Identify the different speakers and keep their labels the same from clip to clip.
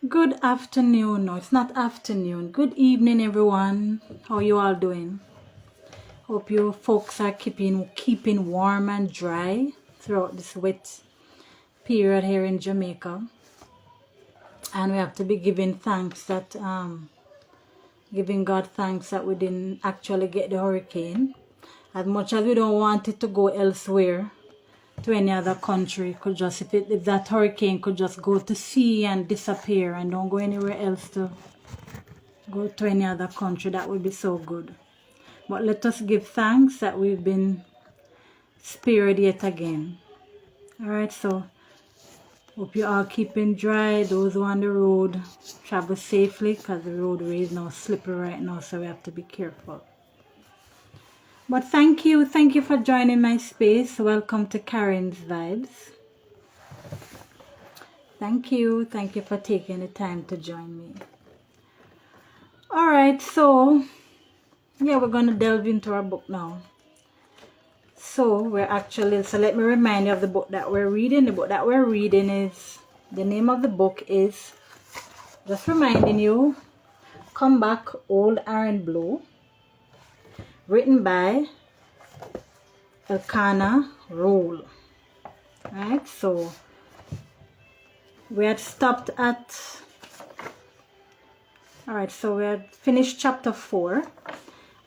Speaker 1: Good afternoon. No, it's not afternoon. Good evening, everyone. How you all doing? Hope you folks are keeping warm and dry throughout this wet period here in Jamaica. And we have to be giving God thanks that we didn't actually get the hurricane. As much as we don't want it to go elsewhere, to any other country, could just if that hurricane could just go to sea and disappear and don't go anywhere else to go to any other country, that would be so good. But let us give thanks that we've been spared yet again. Alright, so hope you all keeping dry. Those who are on the road, travel safely, because the roadway is now slippery right now, so we have to be careful. But thank you for joining my space. Welcome to Karen's Vibes. Thank you for taking the time to join me. Alright, so yeah, we're going to delve into our book now. So let me remind you of the book that we're reading. The book that we're reading is, the name of the book is, just reminding you, Come Back, Old Iron Blue, written by Elkanah Roll. Right, so we had stopped at, alright, so we had finished chapter 4.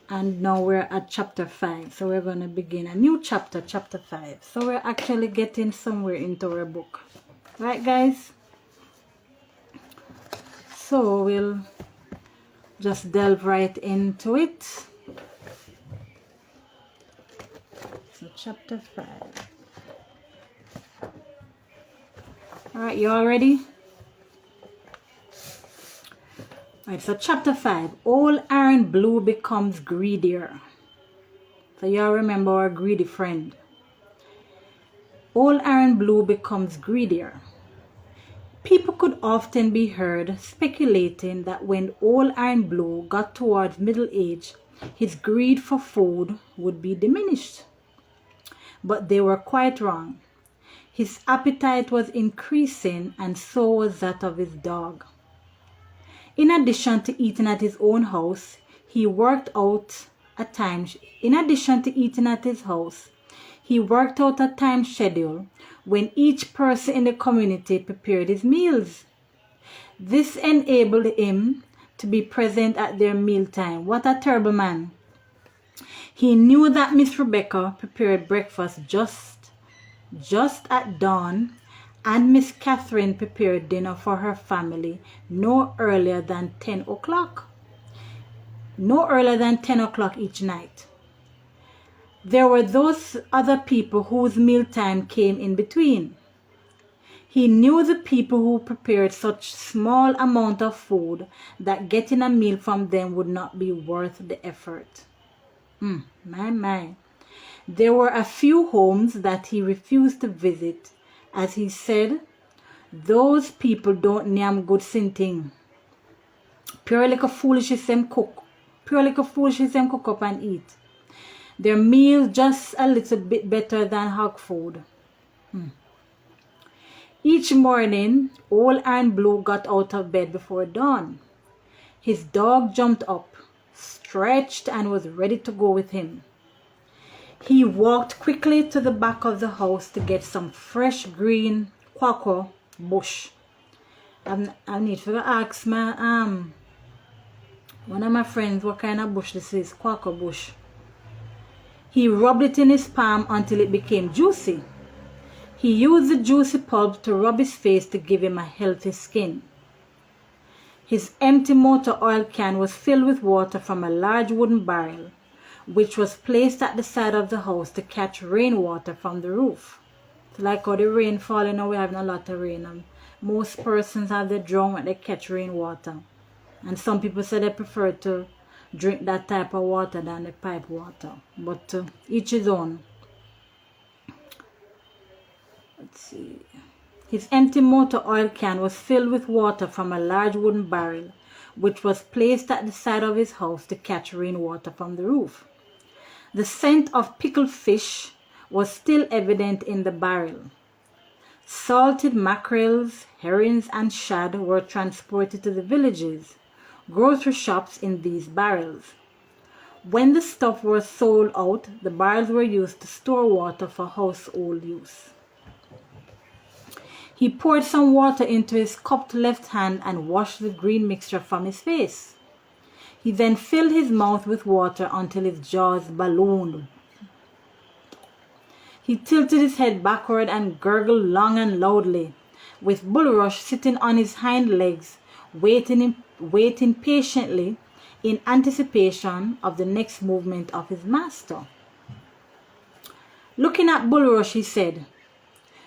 Speaker 1: And now we're at chapter 5. So we're going to begin a new chapter, chapter 5. So we're actually getting somewhere into our book. Right, guys? So we'll just delve right into it. So chapter 5. Alright, you all ready? Alright, so chapter 5, Old Iron Blue becomes greedier. So y'all remember our greedy friend. Old Iron Blue becomes greedier. People could often be heard speculating that when Old Iron Blue got towards middle age, his greed for food would be diminished. But they were quite wrong. His appetite was increasing, and so was that of his dog. In addition to eating at his own house, he worked out a time schedule when each person in the community prepared his meals. This enabled him to be present at their mealtime. What a terrible man. He knew that Miss Rebecca prepared breakfast just at dawn, and Miss Catherine prepared dinner for her family no earlier than 10 o'clock. No earlier than 10 o'clock each night. There were those other people whose mealtime came in between. He knew the people who prepared such small amount of food that getting a meal from them would not be worth the effort. My. There were a few homes that he refused to visit, as he said, those people don't nyam good sinting. Pure like a foolishness them cook up and eat. Their meals just a little bit better than hog food. Each morning, Old Iron Blue got out of bed before dawn. His dog jumped up, stretched, and was ready to go with him. He walked quickly to the back of the house to get some fresh green quaco bush. I need to ask one of my friends what kind of bush this is, quaco bush. He rubbed it in his palm until it became juicy. He used the juicy pulp to rub his face to give him a healthy skin. His empty motor oil can was filled with water from a large wooden barrel, which was placed at the side of the house to catch rainwater from the roof. So like how the rain falling, now we're having a lot of rain, and most persons have the drum when they catch rainwater. And some people say they prefer to drink that type of water than the pipe water. But each his own. Let's see. His empty motor oil can was filled with water from a large wooden barrel, which was placed at the side of his house to catch rainwater from the roof. The scent of pickled fish was still evident in the barrel. Salted mackerels, herrings, and shad were transported to the villages, grocery shops in these barrels. When the stuff was sold out, the barrels were used to store water for household use. He poured some water into his cupped left hand and washed the green mixture from his face. He then filled his mouth with water until his jaws ballooned. He tilted his head backward and gurgled long and loudly, with Bulrush sitting on his hind legs, waiting patiently in anticipation of the next movement of his master. Looking at Bulrush, he said,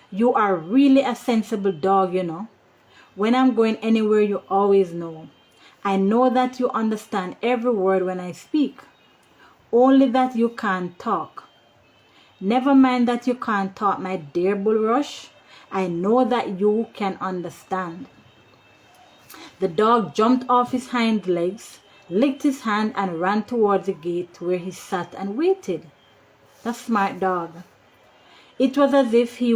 Speaker 1: "You are really a sensible dog, you know. When I'm going anywhere, you always know. I know that you understand every word when I speak, only that you can't talk. Never mind that you can't talk, my dear Bulrush. I know that you can understand." The dog jumped off his hind legs, licked his hand, and ran towards the gate where he sat and waited. The smart dog. It was as if he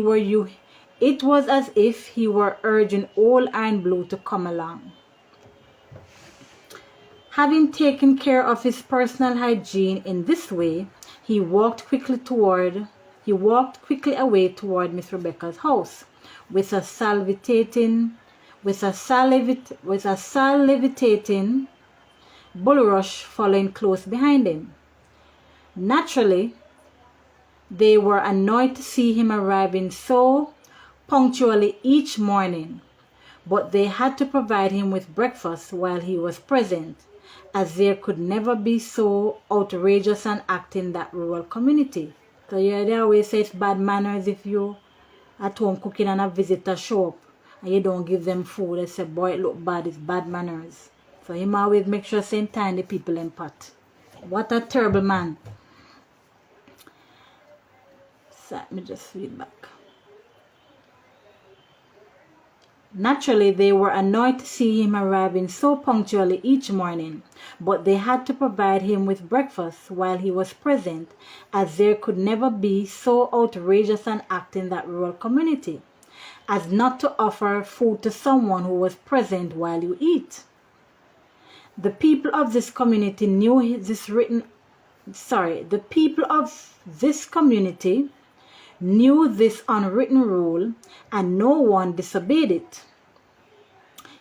Speaker 1: were urging old Iron Blue to come along. Having taken care of his personal hygiene in this way, he walked quickly away toward Miss Rebecca's house, with a salivating Bulrush following close behind him. Naturally, they were annoyed to see him arriving so punctually each morning, but they had to provide him with breakfast while he was present, as there could never be so outrageous an act in that rural community. So they always say it's bad manners if you at home cooking and a visitor show up and you don't give them food. They say, boy, it look bad, it's bad manners. So him always make sure same time the people in pot. What a terrible man. So let me just read back. Naturally, they were annoyed to see him arriving so punctually each morning, but they had to provide him with breakfast while he was present, as there could never be so outrageous an act in that rural community as not to offer food to someone who was present while you eat. The people of this community knew this unwritten rule, and no one disobeyed it.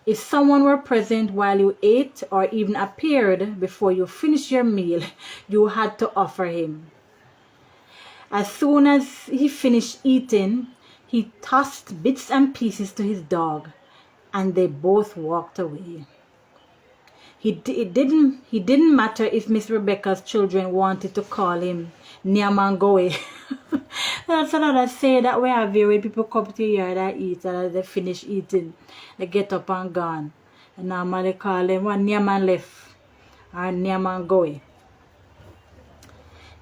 Speaker 1: If someone were present while you ate or even appeared before you finished your meal, you had to offer him. As soon as he finished eating, he tossed bits and pieces to his dog, and they both walked away. It didn't matter if Miss Rebecca's children wanted to call him Nyamangoe. That's another say that we have here when people come to here and eat, and as they finish eating, they get up and gone. And normally call him one Nyaman left or Nyamangoe.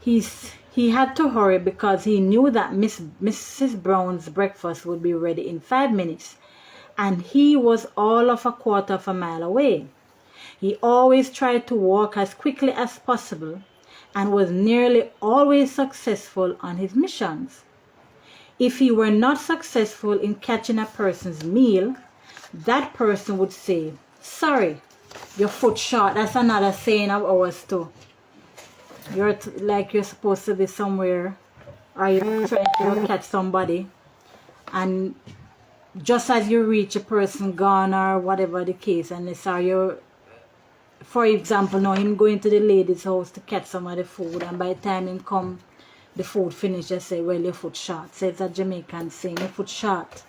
Speaker 1: He had to hurry because he knew that Mrs. Brown's breakfast would be ready in 5 minutes, and he was all of a quarter of a mile away. He always tried to walk as quickly as possible and was nearly always successful on his missions. If he were not successful in catching a person's meal, that person would say, "Sorry, your foot short." That's another saying of ours too. You're supposed to be somewhere, or you're trying to catch somebody, and just as you reach a person gone or whatever the case, and they saw you, for example, now him going to the lady's house to catch some of the food, and by the time him come, the food finished, they say, "Well, your foot short." So it's a Jamaican saying, "Your foot short."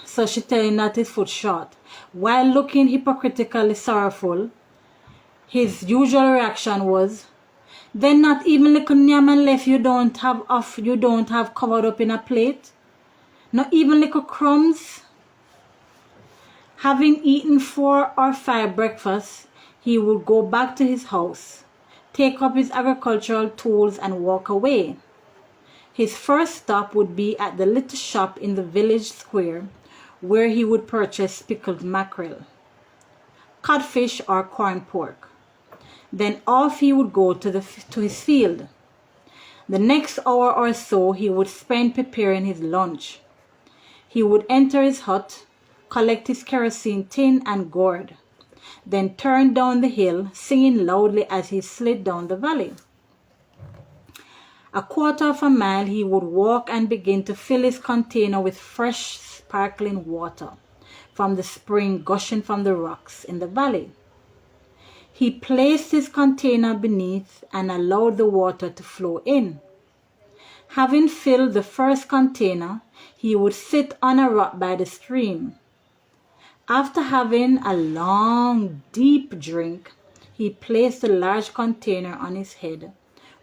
Speaker 1: So she telling that his foot short. While looking hypocritically sorrowful, his usual reaction was, "Then not even little nyaman left you don't have covered up in a plate? Not even little crumbs?" Having eaten 4 or 5 breakfasts, he would go back to his house, take up his agricultural tools, and walk away. His first stop would be at the little shop in the village square, where he would purchase pickled mackerel, codfish, or corn pork. Then off he would go to his field. The next hour or so he would spend preparing his lunch. He would enter his hut, collect his kerosene tin and gourd, then turn down the hill, singing loudly as he slid down the valley. A quarter of a mile he would walk and begin to fill his container with fresh, sparkling water from the spring gushing from the rocks in the valley. He placed his container beneath and allowed the water to flow in. Having filled the first container, he would sit on a rock by the stream. After having a long, deep drink, he placed the large container on his head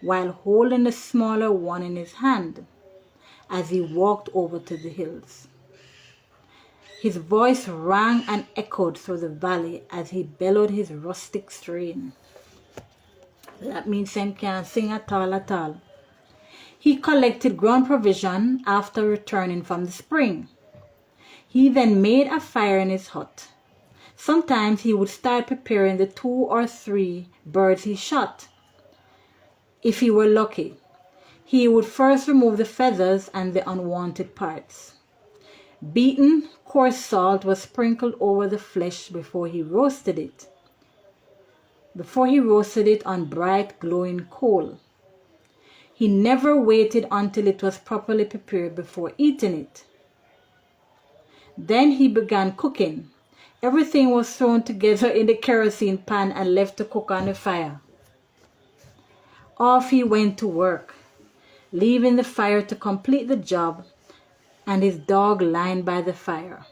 Speaker 1: while holding the smaller one in his hand as he walked over to the hills. His voice rang and echoed through the valley as he bellowed his rustic strain. That means Sam can't sing at all. He collected ground provision after returning from the spring. He then made a fire in his hut. Sometimes he would start preparing the 2 or 3 birds he shot. If he were lucky, he would first remove the feathers and the unwanted parts. Beaten coarse salt was sprinkled over the flesh before he roasted it on bright glowing coal. He never waited until it was properly prepared before eating it. Then he began cooking. Everything was thrown together in the kerosene pan and left to cook on the fire. Off he went to work, leaving the fire to complete the job and his dog lying by the fire.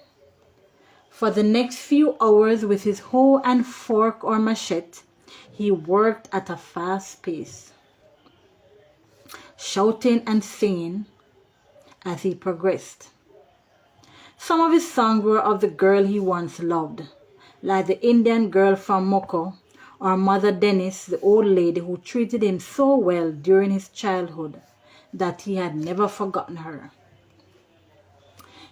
Speaker 1: For the next few hours with his hoe and fork or machete, he worked at a fast pace, shouting and singing as he progressed. Some of his songs were of the girl he once loved, like the Indian girl from Moko, or Mother Dennis, the old lady who treated him so well during his childhood that he had never forgotten her.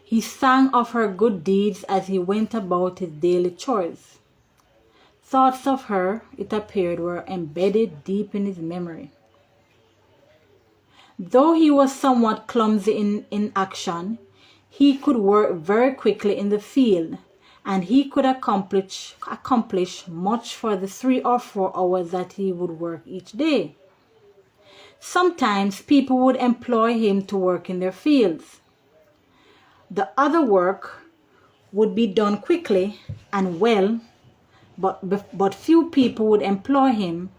Speaker 1: He sang of her good deeds as he went about his daily chores. Thoughts of her, it appeared, were embedded deep in his memory. Though he was somewhat clumsy in action, he could work very quickly in the field, and he could accomplish much for the 3 or 4 hours that he would work each day. Sometimes people would employ him to work in their fields. The other work would be done quickly and well, but few people would employ him,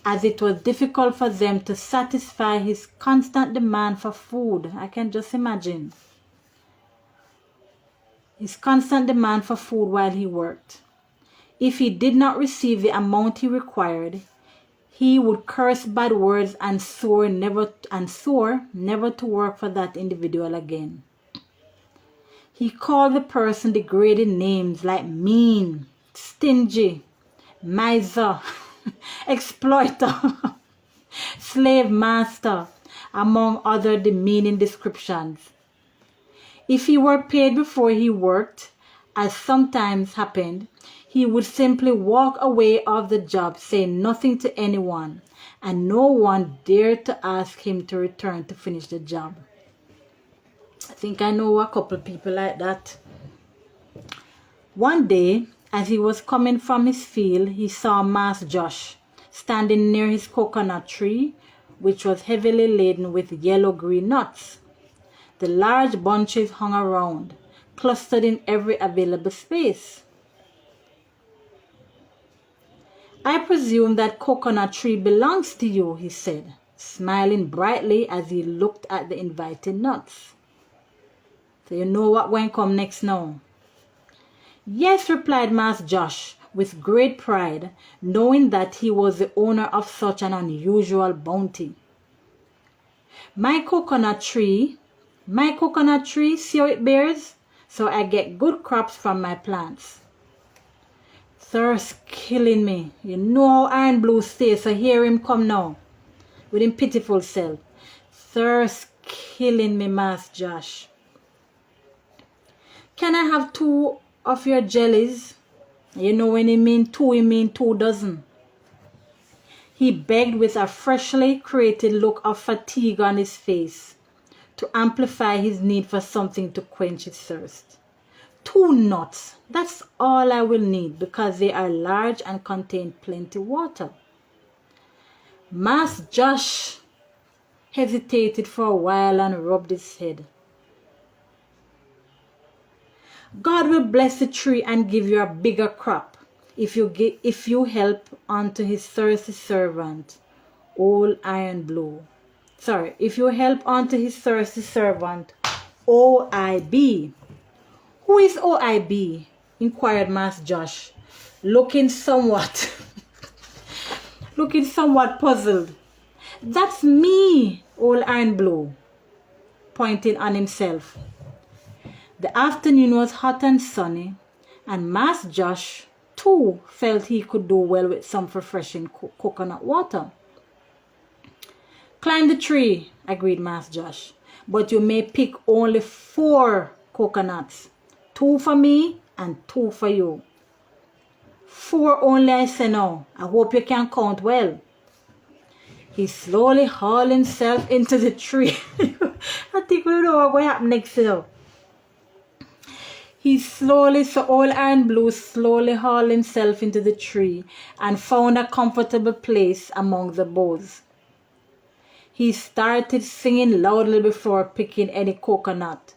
Speaker 1: as it was difficult for them to satisfy his constant demand for food. I can just imagine his constant demand for food while he worked. If he did not receive the amount he required, he would curse bad words and swore never to work for that individual again. He called the person degrading names like mean, stingy, miser, exploiter, slave master, among other demeaning descriptions. If he were paid before he worked, as sometimes happened, he would simply walk away off the job, saying nothing to anyone, and no one dared to ask him to return to finish the job. I think I know a couple people like that. One day, as he was coming from his field, he saw Master Josh standing near his coconut tree, which was heavily laden with yellow-green nuts. The large bunches hung around, clustered in every available space. "I presume that coconut tree belongs to you," he said, smiling brightly as he looked at the inviting nuts. "So you know what going come next now?" "Yes," replied Master Josh with great pride, knowing that he was the owner of such an unusual bounty. My coconut tree, see how it bears? So I get good crops from my plants." "Thirst killing me. You know how Iron Blue stays, so hear him come now, with him pitiful self. Thirst killing me, Master Josh. Can I have 2 of your jellies?" You know when he mean 2, he mean 2 dozen. He begged with a freshly created look of fatigue on his face to amplify his need for something to quench his thirst. 2 nuts, that's all I will need because they are large and contain plenty water. Master Josh hesitated for a while and rubbed his head. God will bless the tree and give you a bigger crop if you help unto his thirsty servant, Old Iron Blue. If you help unto his thirsty servant, OIB. Who is OIB? Inquired Master Josh, looking somewhat puzzled. That's me, Old Iron Blue, pointing on himself. The afternoon was hot and sunny, and Master Josh, too, felt he could do well with some refreshing coconut water. Climb the tree, agreed Master Josh, but you may pick only 4 coconuts. 2 for me and 2 for you. 4 only, I say now. I hope you can count well. He slowly hauled himself into the tree. I think we know what's going to happen next now. Old Iron Blue slowly hauled himself into the tree and found a comfortable place among the boughs. He started singing loudly before picking any coconut.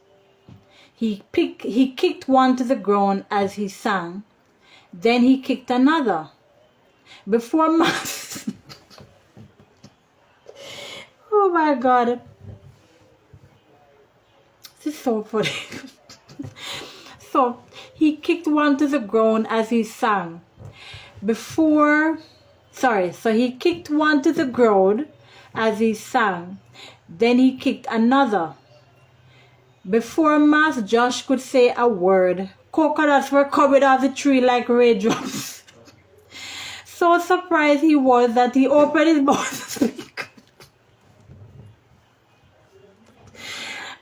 Speaker 1: He kicked one to the ground as he sang. Then he kicked another. Before Master... Oh my God. This is so funny. So he kicked one to the ground as he sang. So he kicked one to the ground as he sang. Then he kicked another. Before Master Josh could say a word, coconuts were coming off the tree like raindrops. So surprised he was that he opened his mouth to speak.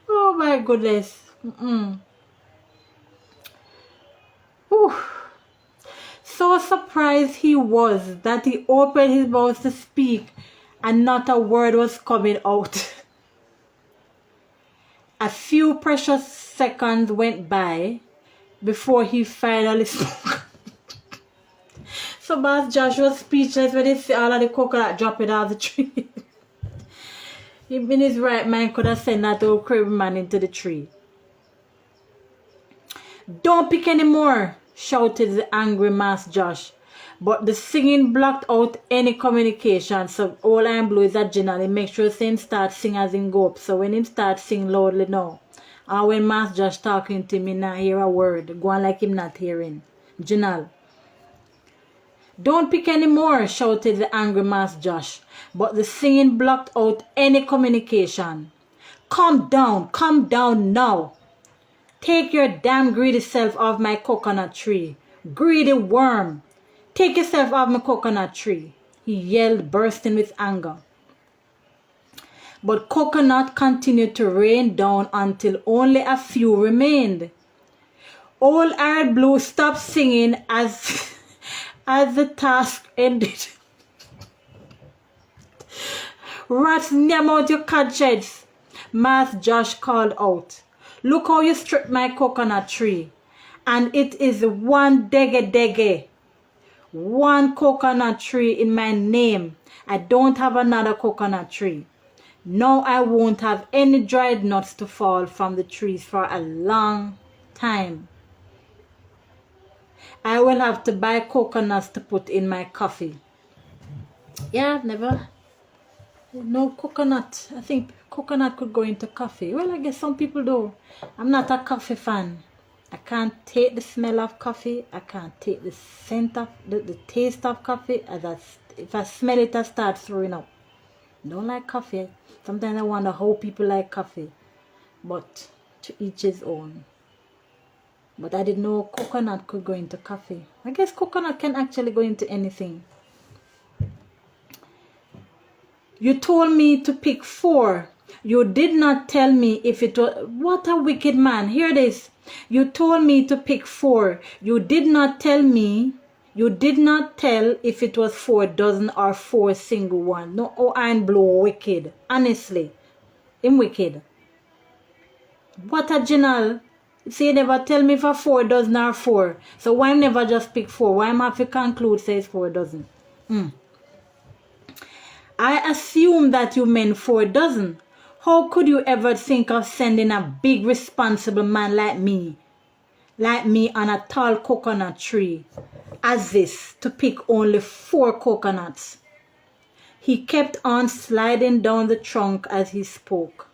Speaker 1: Oh my goodness. So surprised he was that he opened his mouth to speak and not a word was coming out. A few precious seconds went by before he finally spoke. So Master Josh was speechless when he saw all of the coconut dropping out of the tree. Him in his right mind could have sent that old crazy man into the tree. Don't pick any more, shouted the angry Master Josh. But the singing blocked out any communication. So Old Iron Blue is a general. He make sure him start sing as him go up. So when him start sing loudly now. And when Master Josh talking to him, he not hear a word. Go on like him not hearing. General. Don't pick any more, shouted the angry Master Josh. But the singing blocked out any communication. Calm down now. Take your damn greedy self off my coconut tree. Greedy worm. Take yourself off my coconut tree, he yelled, bursting with anger. But coconut continued to rain down until only a few remained. Old Iron Blue stopped singing as the task ended. Rats, name out your conscience, Master Josh called out. Look how you stripped my coconut tree. And it is one dege. 1 coconut tree in my name. I don't have another coconut tree. Now I won't have any dried nuts to fall from the trees for a long time. I will have to buy coconuts to put in my coffee. Yeah, never. No coconut. I think coconut could go into coffee. Well, I guess some people do. I'm not a coffee fan. I can't take the smell of coffee. I can't take the scent of the taste of coffee. If I smell it, I start throwing up. Don't like coffee. Sometimes I wonder how people like coffee. But to each his own. But I didn't know coconut could go into coffee. I guess coconut can actually go into anything. You told me to pick 4. You did not tell me if it was... What a wicked man. Hear this. You told me to pick 4. You did not tell me You did not tell if it was 4 dozen or 4 single one. No, oh, Iron Blue wicked. Honestly, him wicked. What a general. See, you never tell me for 4 dozen or 4. So why never just pick 4? Why am I have to conclude says 4 dozen? I assume that you meant 4 dozen. How could you ever think of sending a big responsible man like me on a tall coconut tree as this to pick only 4 coconuts? He kept on sliding down the trunk as he spoke.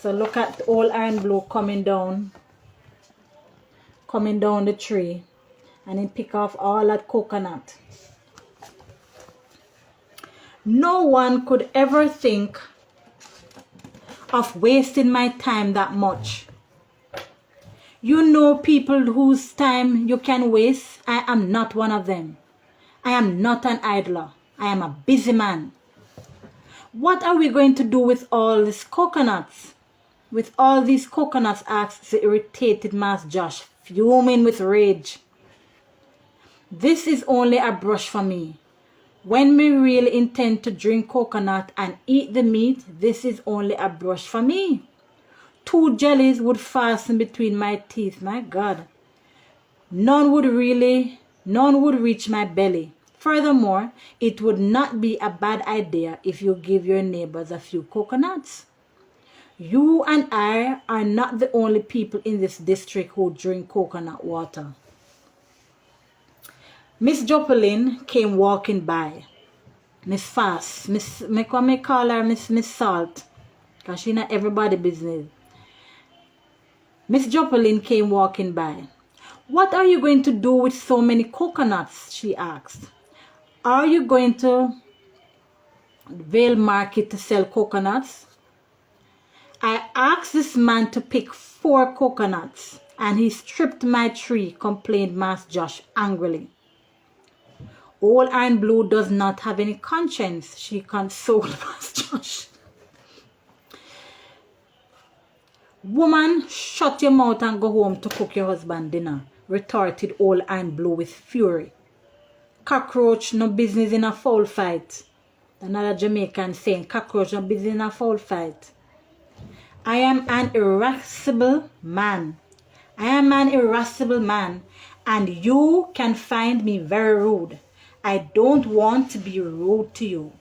Speaker 1: So look at old Iron Blue coming down the tree, and he pick off all that coconut. No one could ever think of wasting my time that much. You know people whose time you can waste. I am not one of them. I am not an idler. I am a busy man. What are we going to do with all these coconuts? With all these coconuts, asked the irritated Master Josh, fuming with rage. This is only a brush for me. When we really intend to drink coconut and eat the meat, this is only a brush for me. 2 jellies would fasten between my teeth, my God. None would reach my belly. Furthermore, it would not be a bad idea if you give your neighbors a few coconuts. You and I are not the only people in this district who drink coconut water. Miss Joplin came walking by. Miss Fast, me call her Miss Salt, because she not everybody business. Miss Joplin came walking by. What are you going to do with so many coconuts? She asked. Are you going to Vale Market to sell coconuts? I asked this man to pick 4 coconuts, and he stripped my tree, complained Master Josh angrily. Old Iron Blue does not have any conscience, she consoled Master Josh. Woman, shut your mouth and go home to cook your husband dinner, retorted Old Iron Blue with fury. Cockroach no business in a foul fight. Another Jamaican saying, cockroach no business in a foul fight. I am an irascible man. And you can find me very rude. I don't want to be rude to you.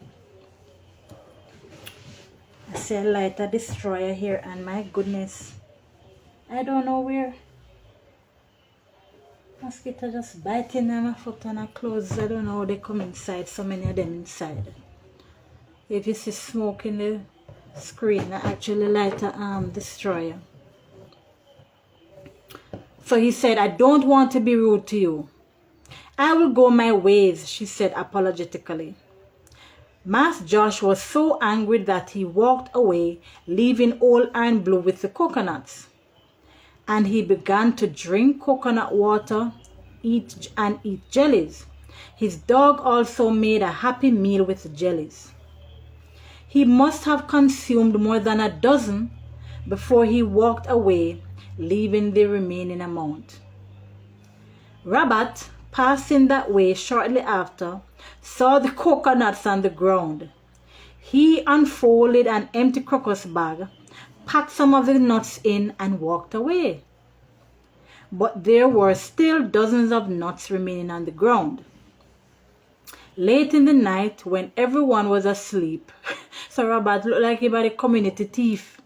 Speaker 1: I see a lighter destroyer here, and my goodness, I don't know where. Mosquito just biting on my foot and my clothes. I don't know how they come inside. So many of them inside. If you see smoke in the screen, I actually light a destroyer. So he said, I don't want to be rude to you. I will go my ways, she said apologetically. Master Josh was so angry that he walked away, leaving Old Iron Blue with the coconuts. And he began to drink coconut water, eat jellies. His dog also made a happy meal with the jellies. He must have consumed more than a dozen before he walked away, leaving the remaining amount. Rabbit, passing that way shortly after, saw the coconuts on the ground. He unfolded an empty crocus bag, packed some of the nuts in, and walked away. But there were still dozens of nuts remaining on the ground. Late in the night, when everyone was asleep, so Rabbit looked like he had a community thief.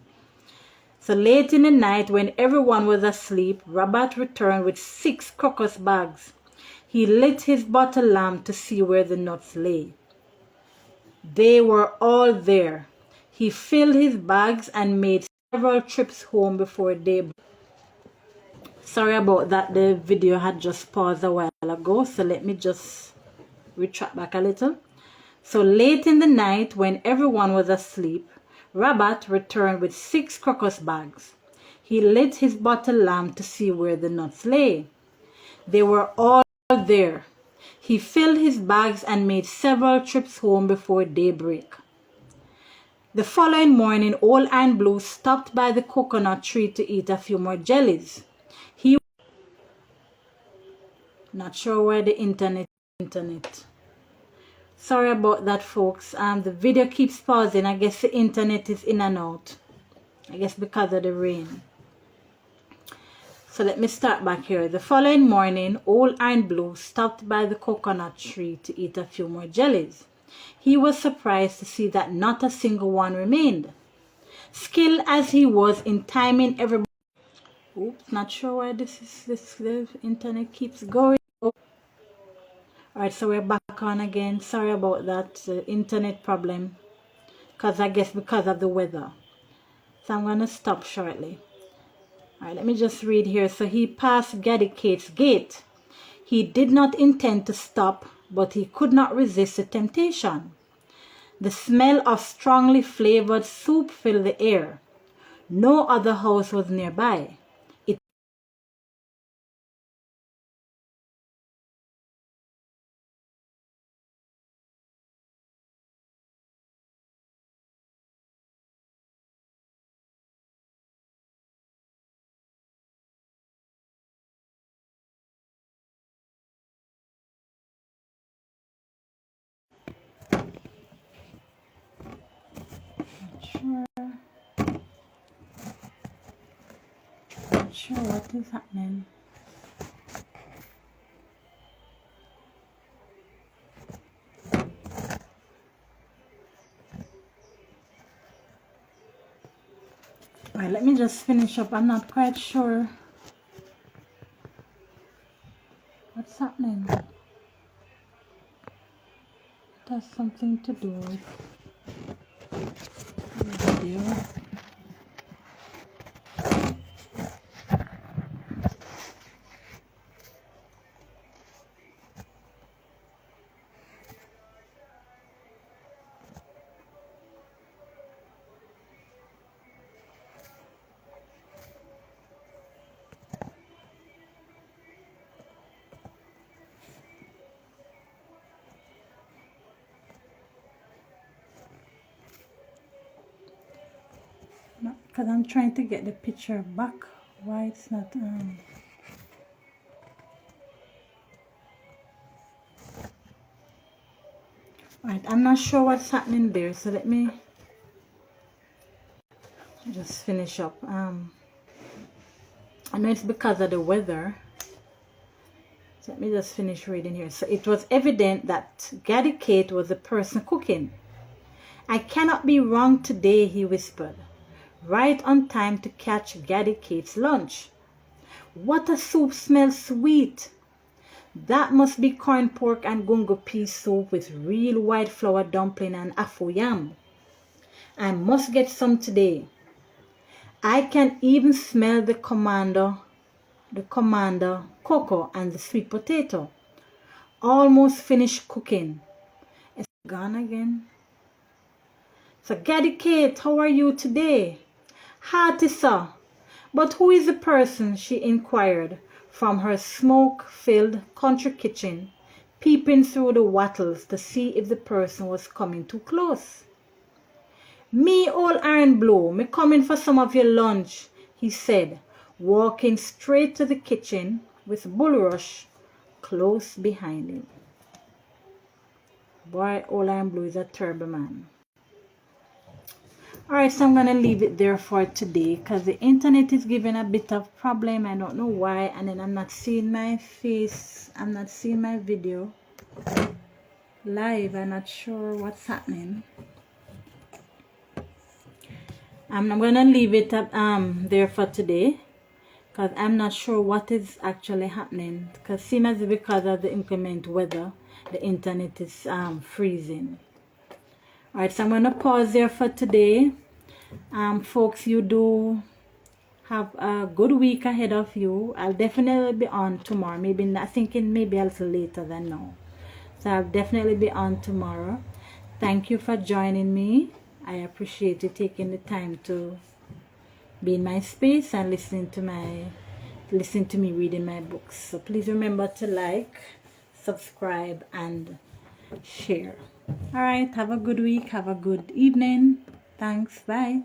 Speaker 1: So late in the night, when everyone was asleep, Rabbit returned with 6 crocus bags. He lit his bottle lamp to see where the nuts lay. They were all there. He filled his bags and made several trips home before daybreak. Sorry about that, the video had just paused a while ago, so let me just retract back a little. So late in the night, when everyone was asleep, Rabbit returned with 6 crocus bags. He lit his bottle lamp to see where the nuts lay. They were all there. He filled his bags and made several trips home before daybreak. The following morning, Old Iron Blue stopped by the coconut tree to eat a few more jellies. Not sure where the internet. Sorry about that, folks. The video keeps pausing. I guess the internet is in and out. I guess because of the rain. So let me start back here. The following morning, old Iron Blue stopped by the coconut tree to eat a few more jellies. He was surprised to see that not a single one remained. Skilled as he was in timing everybody. Oops, not sure why the internet keeps going. Alright, so we're back on again. Sorry about that, the internet problem. I guess because of the weather. So I'm going to stop shortly. Alright, let me just read here. So he passed Gadikate's gate. He did not intend to stop, but he could not resist the temptation. The smell of strongly flavored soup filled the air. No other house was nearby. Not sure what is happening. Alright, let me just finish up. I'm not quite sure what's happening. It has something to do with the video. Because I'm trying to get the picture back. Why it's not Right, I'm not sure what's happening there, so let me just finish up. I know it's because of the weather. So let me just finish reading here. So it was evident that Gadikate was the person cooking. I cannot be wrong today, he whispered. Right on time to catch Gadikate's lunch. What a soup smells sweet. That must be corn pork and gungo pea soup with real white flour dumpling and afu yam. I must get some today. I can even smell the commander cocoa and the sweet potato. Almost finished cooking. It's gone again. So Gadikate, how are you today? Hearty, sir. But who is the person? She inquired from her smoke-filled country kitchen, peeping through the wattles to see if the person was coming too close. Me, old Iron Blue, me coming for some of your lunch, he said, walking straight to the kitchen with Bulrush close behind him. Boy, old Iron Blue is a terrible man. Alright, so I'm going to leave it there for today because the internet is giving a bit of problem. I don't know why. And then I'm not seeing my face. I'm not seeing my video live. I'm not sure what's happening. I'm going to leave it up, there for today because I'm not sure what is actually happening. Because seems as if because of the inclement weather, the internet is freezing. Alright, so I'm going to pause there for today. Folks, you do have a good week ahead of you. I'll definitely be on tomorrow. Maybe not thinking maybe a little later than now. So I'll definitely be on tomorrow. Thank you for joining me. I appreciate you taking the time to be in my space and listen to me reading my books. So please remember to like, subscribe, and share. All right, have a good week, have a good evening. Thanks, bye.